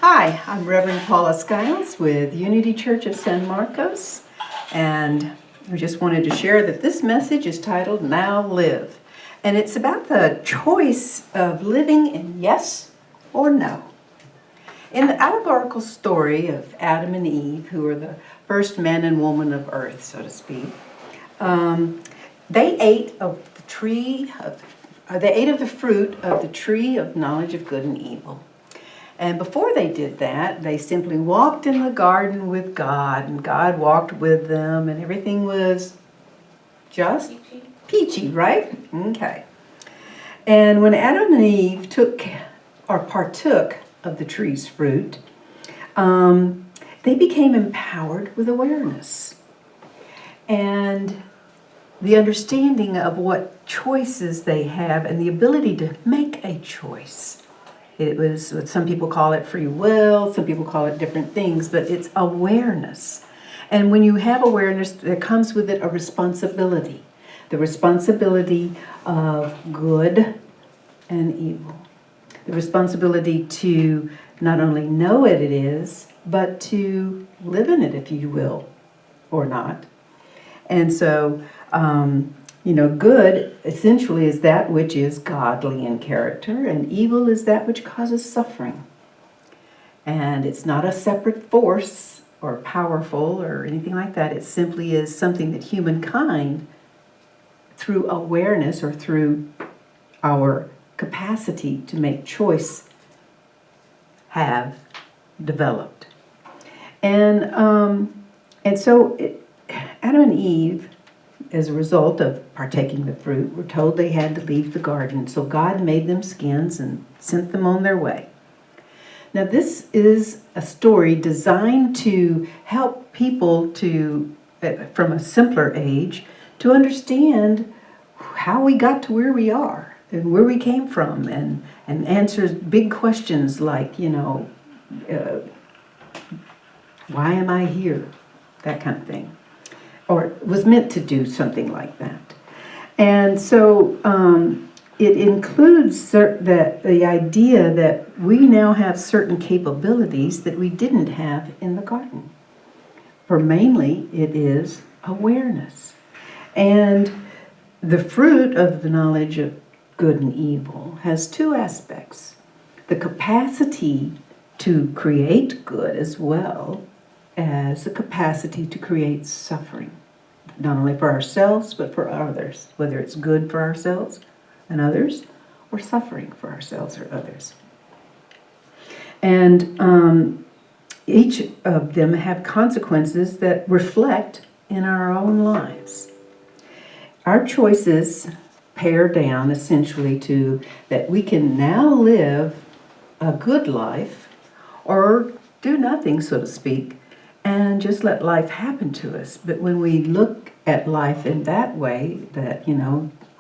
Hi, I'm Reverend Paula Skiles with Unity Church of San Marcos, and I just wanted to share that this message is titled Now Live, and it's about the choice of living in yes or no. In the allegorical story of Adam and Eve, who are the first man and woman of earth, so to speak, they ate of the fruit of the tree of knowledge of good and evil. And before they did that, they simply walked in the garden with God, and God walked with them, and everything was just peachy, right? Okay. And when Adam and Eve partook of the tree's fruit, they became empowered with awareness and the understanding of what choices they have and the ability to make a choice. It was what some people call it free will, some people call it different things, but it's awareness. And when you have awareness, there comes with it a responsibility. The responsibility of good and evil. The responsibility to not only know what it is, but to live in it, if you will, or not. And so, good essentially is that which is godly in character, and evil is that which causes suffering. And it's not a separate force or powerful or anything like that. It simply is something that humankind, through awareness or through our capacity to make choice, have developed. And so Adam and Eve, as a result of partaking the fruit, were told they had to leave the garden. So God made them skins and sent them on their way. Now this is a story designed to help people from a simpler age, to understand how we got to where we are and where we came from, and answers big questions like, why am I here? That kind of thing. Or was meant to do something like that. And so it includes the idea that we now have certain capabilities that we didn't have in the garden. For mainly, it is awareness. And the fruit of the knowledge of good and evil has two aspects. The capacity to create good as well as the capacity to create suffering, not only for ourselves but for others, whether it's good for ourselves and others or suffering for ourselves or others. And each of them have consequences that reflect in our own lives. Our choices pare down essentially to that we can now live a good life or do nothing, so to speak, and just let life happen to us. But when we look at life in that way, that,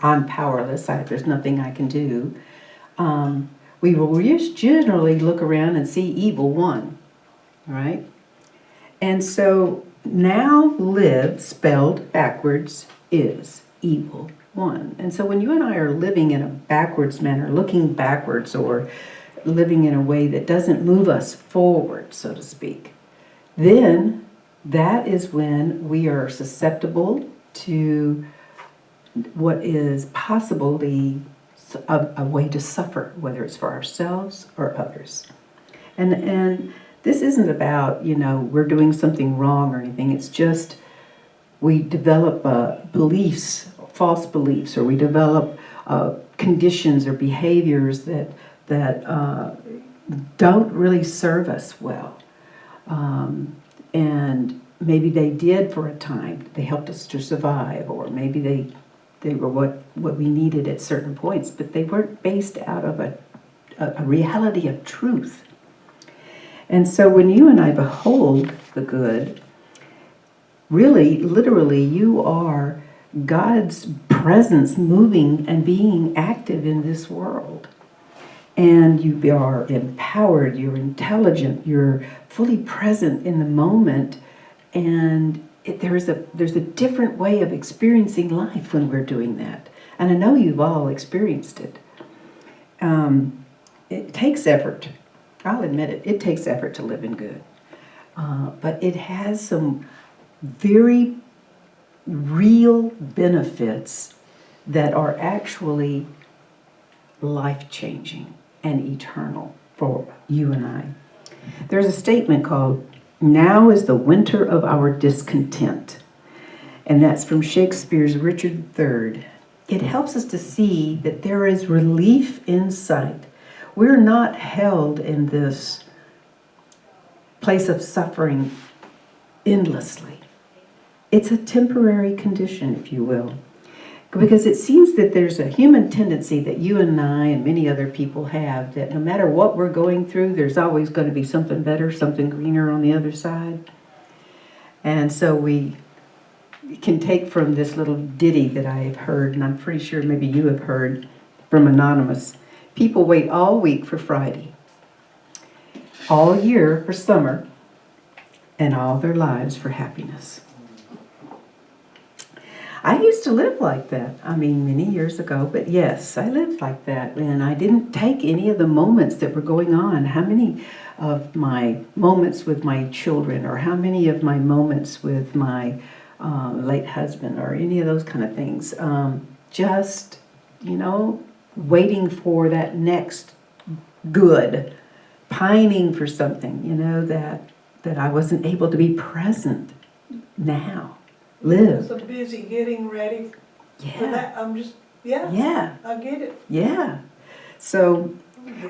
I'm powerless, there's nothing I can do, we will just generally look around and see evil won, right? And so now live, spelled backwards, is evil won. And so when you and I are living in a backwards manner, looking backwards, or living in a way that doesn't move us forward, so to speak, then that is when we are susceptible to what is possibly a way to suffer, whether it's for ourselves or others. And this isn't about, we're doing something wrong or anything. It's just we develop beliefs, false beliefs, or we develop conditions or behaviors that don't really serve us well. And maybe they did for a time. They helped us to survive, or maybe they were what we needed at certain points, but they weren't based out of a reality of truth. And so when you and I behold the good, really, literally, you are God's presence moving and being active in this world. And you are empowered, you're intelligent, you're fully present in the moment, and there's a different way of experiencing life when we're doing that. And I know you've all experienced it. It takes effort. I'll admit it, it takes effort to live in good. But it has some very real benefits that are actually life-changing and eternal for you and I. There's a statement called, "Now is the winter of our discontent." And that's from Shakespeare's Richard III. It helps us to see that there is relief in sight. We're not held in this place of suffering endlessly. It's a temporary condition, if you will. Because it seems that there's a human tendency that you and I and many other people have, that no matter what we're going through, there's always going to be something better, something greener on the other side. And so we can take from this little ditty that I have heard, and I'm pretty sure maybe you have heard from Anonymous. People wait all week for Friday, all year for summer, and all their lives for happiness. I used to live like that. I mean, many years ago, but yes, I lived like that. And I didn't take any of the moments that were going on. How many of my moments with my children, or how many of my moments with my late husband, or any of those kind of things. Just, waiting for that next good, pining for something, that I wasn't able to be present now. Live. So busy getting ready for that. Yeah. I get it. Yeah. So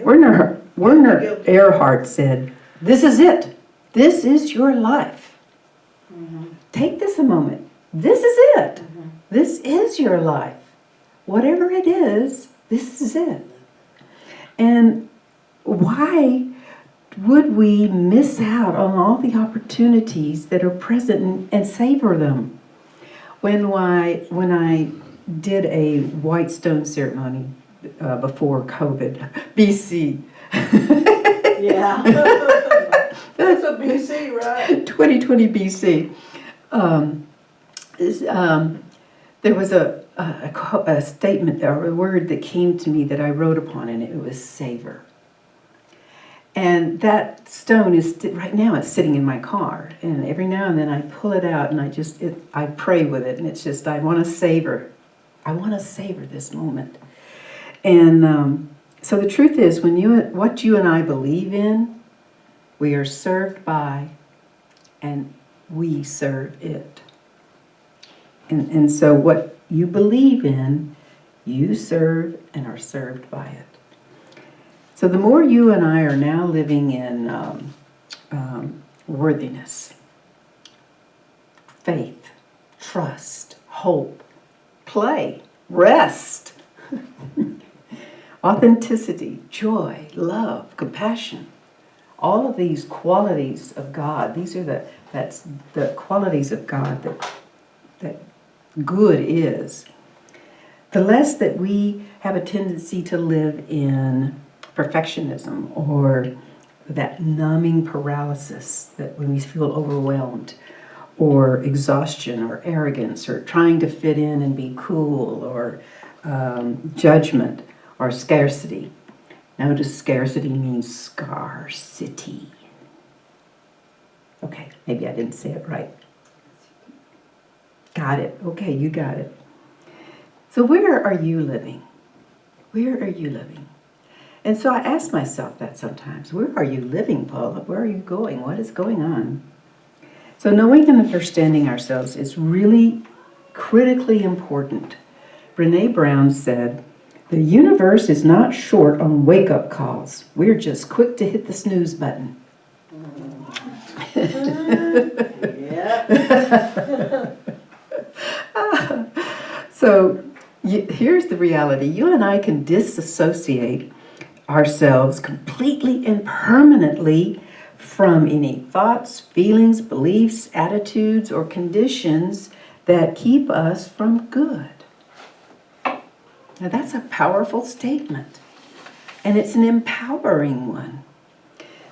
Werner Erhard said, "This is it. This is your life. Mm-hmm. Take this a moment. This is it. Mm-hmm. This is your life. Whatever it is, this is it." And why would we miss out on all the opportunities that are present and savor them? When I did a white stone ceremony before COVID, BC. Yeah. That's a BC, right? 2020 BC. There was a statement or a word that came to me that I wrote upon, and it was savor. And that stone is right now it's sitting in my car, and every now and then I pull it out and I pray with it, and it's just I want to savor this moment. And so the truth is, what you and I believe in, we are served by, and we serve it. And so what you believe in, you serve and are served by it. So the more you and I are now living in worthiness, faith, trust, hope, play, rest, authenticity, joy, love, compassion, all of these qualities of God, these are that's the qualities of God that good is. The less that we have a tendency to live in perfectionism, or that numbing paralysis, that when we feel overwhelmed, or exhaustion, or arrogance, or trying to fit in and be cool, or judgment, or scarcity. Notice scarcity means scarcity. Okay, maybe I didn't say it right. Got it. Okay, you got it. So where are you living? Where are you living? And so I ask myself that sometimes. Where are you living, Paula? Where are you going? What is going on? So knowing and understanding ourselves is really critically important. Brene Brown said, "The universe is not short on wake-up calls. We're just quick to hit the snooze button." Yeah. So here's the reality. You and I can disassociate ourselves completely and permanently from any thoughts, feelings, beliefs, attitudes, or conditions that keep us from good. Now that's a powerful statement, and it's an empowering one.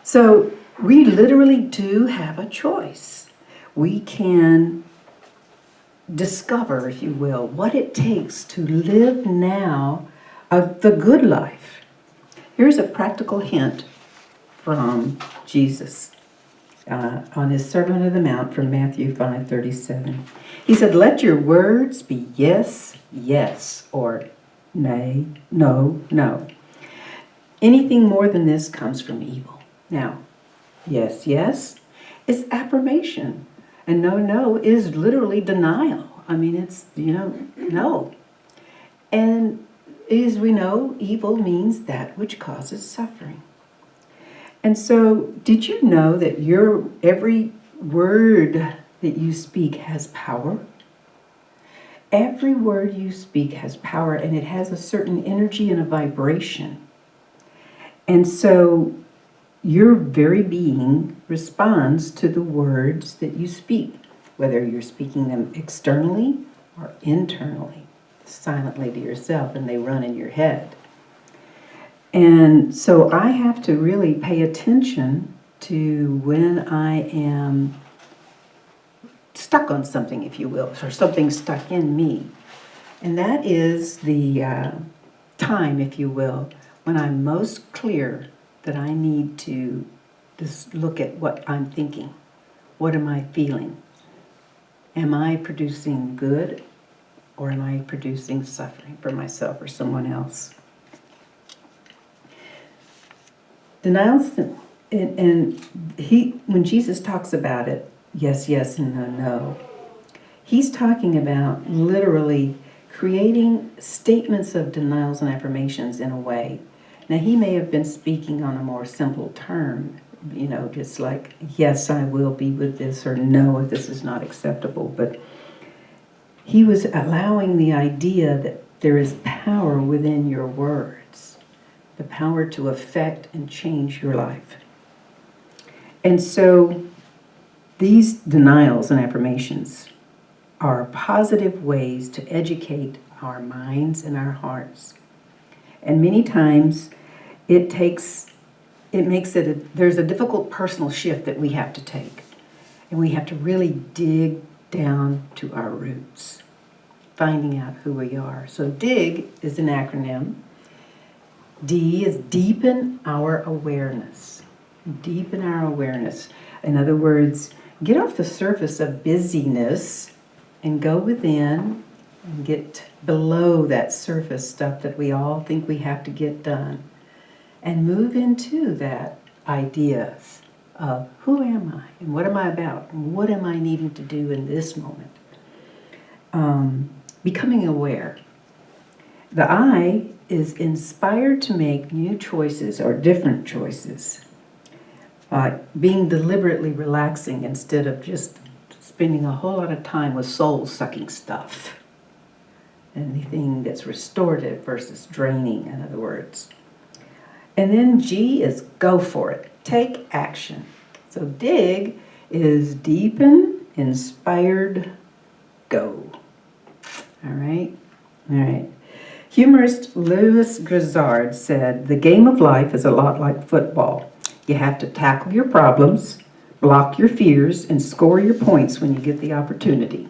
So we literally do have a choice. We can discover, if you will, what it takes to live now the good life. Here's a practical hint from Jesus on his Sermon on the Mount from Matthew 5:37. He said, "Let your words be yes, yes, or nay, no, no. Anything more than this comes from evil." Now, yes, yes is affirmation, and no, no is literally denial. I mean, it's, no. And as we know, evil means that which causes suffering. And so, did you know that your every word that you speak has power? Every word you speak has power, and it has a certain energy and a vibration. And so, your very being responds to the words that you speak, whether you're speaking them externally or internally, silently to yourself, and they run in your head. And so I have to really pay attention to when I am stuck on something, if you will, or something stuck in me. And that is the time, if you will, when I'm most clear that I need to just look at what I'm thinking. What am I feeling? Am I producing good, or am I producing suffering for myself or someone else? Denials, and when Jesus talks about it, yes, yes, and no, no, he's talking about literally creating statements of denials and affirmations in a way. Now, he may have been speaking on a more simple term, just like, yes, I will be with this, or no, this is not acceptable. But he was allowing the idea that there is power within your words, the power to affect and change your life. And so these denials and affirmations are positive ways to educate our minds and our hearts. And many times there's a difficult personal shift that we have to take. And we have to really dig down to our roots, finding out who we are. So DIG is an acronym. D is deepen our awareness. Deepen our awareness. In other words, get off the surface of busyness and go within and get below that surface stuff that we all think we have to get done, and move into that ideas of who am I and what am I about and what am I needing to do in this moment. Becoming aware. The I is inspired to make new choices or different choices. Being deliberately relaxing instead of just spending a whole lot of time with soul-sucking stuff. Anything that's restorative versus draining, in other words. And then G is go for it. Take action. So dig is deepen, inspired, go. All right? All right. Humorist Louis Grizzard said, "The game of life is a lot like football. You have to tackle your problems, block your fears, and score your points when you get the opportunity."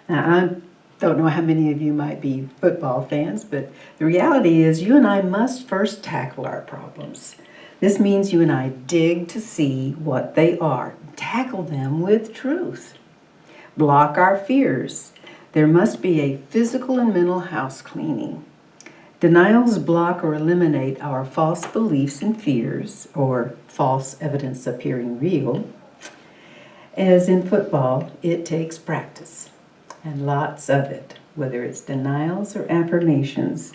Now, I don't know how many of you might be football fans, but the reality is you and I must first tackle our problems. This means you and I dig to see what they are, tackle them with truth. Block our fears. There must be a physical and mental house cleaning. Denials block or eliminate our false beliefs and fears, or false evidence appearing real. As in football, it takes practice, and lots of it, whether it's denials or affirmations,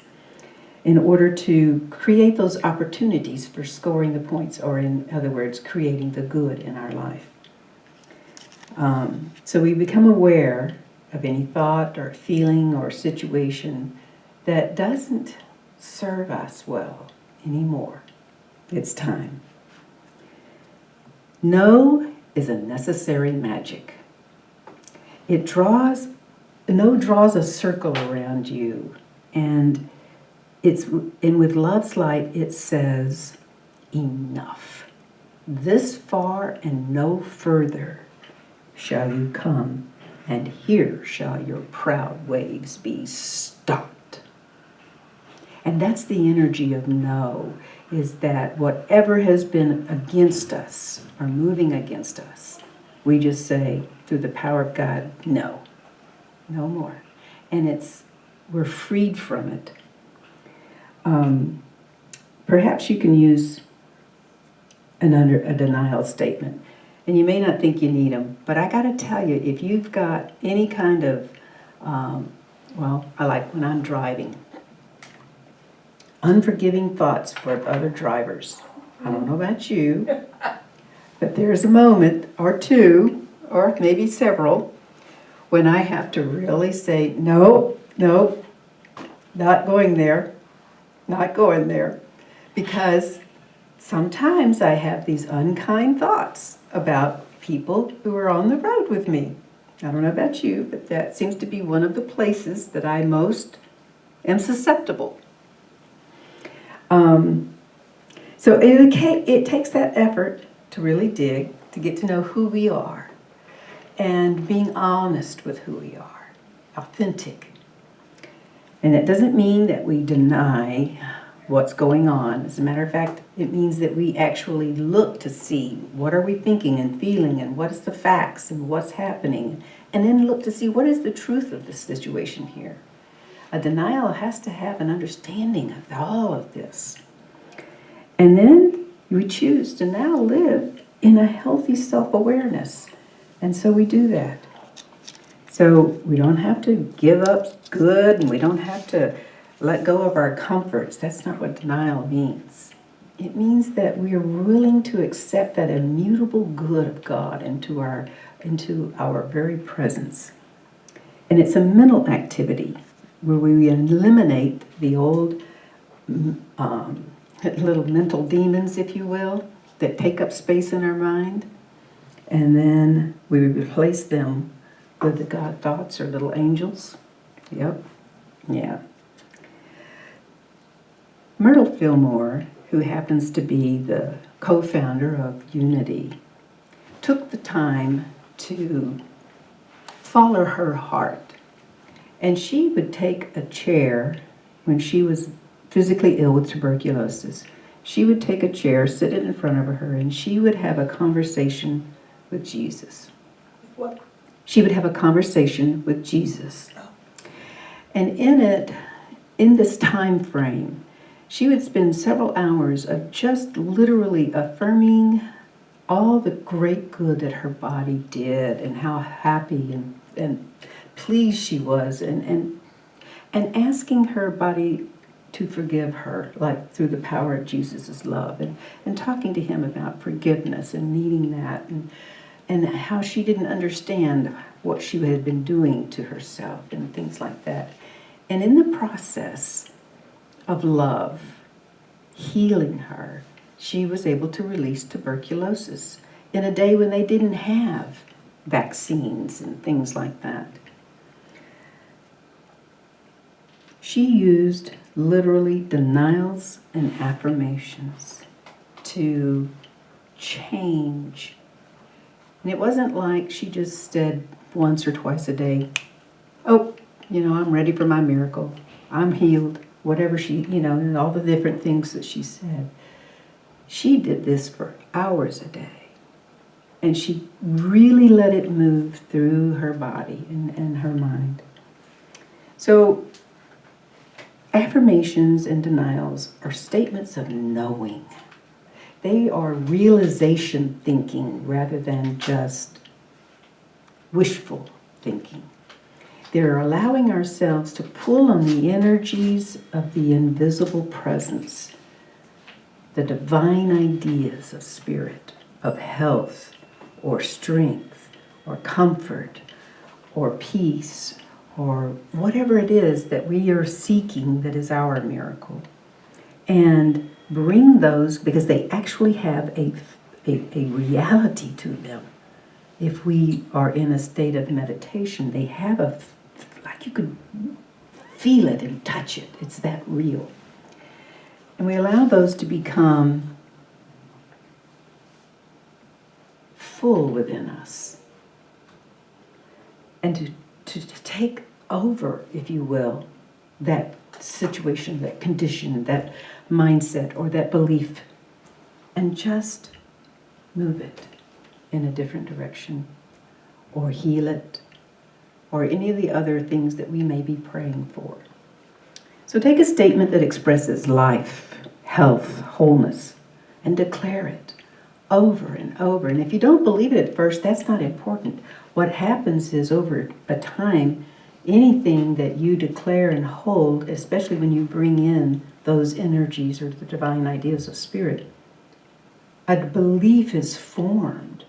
in order to create those opportunities for scoring the points, or in other words, creating the good in our life. So we become aware of any thought or feeling or situation that doesn't serve us well anymore. It's time. No is a necessary magic. No draws a circle around you, and with love's light it says, enough. This far and no further shall you come, and here shall your proud waves be stopped. And that's the energy of no. is that whatever has been against us or moving against us, we just say, through the power of God, no, no more. And we're freed from it. Perhaps you can use a denial statement. And you may not think you need them, but I got to tell you, if you've got any kind of, I like when I'm driving, unforgiving thoughts for other drivers. I don't know about you, but there's a moment or two, or maybe several, when I have to really say, no, no, not going there, not going there. Because sometimes I have these unkind thoughts about people who are on the road with me. I don't know about you, but that seems to be one of the places that I most am susceptible. So it takes that effort to really dig, to get to know who we are, and being honest with who we are, authentic. And it doesn't mean that we deny what's going on. As a matter of fact, it means that we actually look to see what are we thinking and feeling and what is the facts and what's happening, and then look to see what is the truth of the situation here. A denial has to have an understanding of all of this. And then we choose to now live in a healthy self-awareness. And so we do that. So we don't have to give up good, and we don't have to let go of our comforts. That's not what denial means. It means that we are willing to accept that immutable good of God into our very presence. And it's a mental activity where we eliminate the old little mental demons, if you will, that take up space in our mind. And then we replace them with the God thoughts or little angels. Yep. Yeah. Myrtle Fillmore, who happens to be the co-founder of Unity, took the time to follow her heart. And she would take a chair when she was physically ill with tuberculosis. She would take a chair, sit it in front of her, and she would have a conversation with Jesus. What? She would have a conversation with Jesus. And in this time frame, she would spend several hours of just literally affirming all the great good that her body did and how happy and pleased she was, and asking her body to forgive her, like through the power of Jesus' love, and talking to him about forgiveness and needing that, and how she didn't understand what she had been doing to herself and things like that. And in the process of love healing her, she was able to release tuberculosis in a day when they didn't have vaccines and things like that. She used literally denials and affirmations to change. And it wasn't like she just said once or twice a day, oh, I'm ready for my miracle. I'm healed. Whatever she, and all the different things that she said. She did this for hours a day. And she really let it move through her body and her mind. So affirmations and denials are statements of knowing. They are realization thinking rather than just wishful thinking. They're allowing ourselves to pull on the energies of the invisible presence, the divine ideas of spirit, of health, or strength, or comfort, or peace, or whatever it is that we are seeking that is our miracle. And bring those, because they actually have a reality to them. If we are in a state of meditation, they have like you could feel it and touch it. It's that real. And we allow those to become full within us. And to take over, if you will, that situation, that condition, that mindset, or that belief, and just move it in a different direction, or heal it, or any of the other things that we may be praying for. So take a statement that expresses life, health, wholeness, and declare it over and over. And if you don't believe it at first, that's not important. What happens is over a time, anything that you declare and hold, especially when you bring in those energies or the divine ideas of spirit, a belief is formed.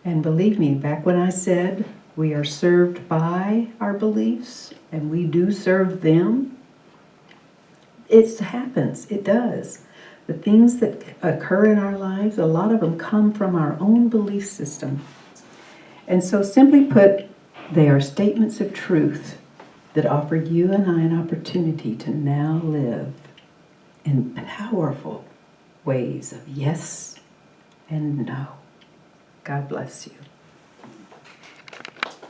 And believe me, back when I said we are served by our beliefs, and we do serve them, it happens, it does. The things that occur in our lives, a lot of them come from our own belief system. And so simply put, they are statements of truth that offer you and I an opportunity to now live in powerful ways of yes and no. God bless you.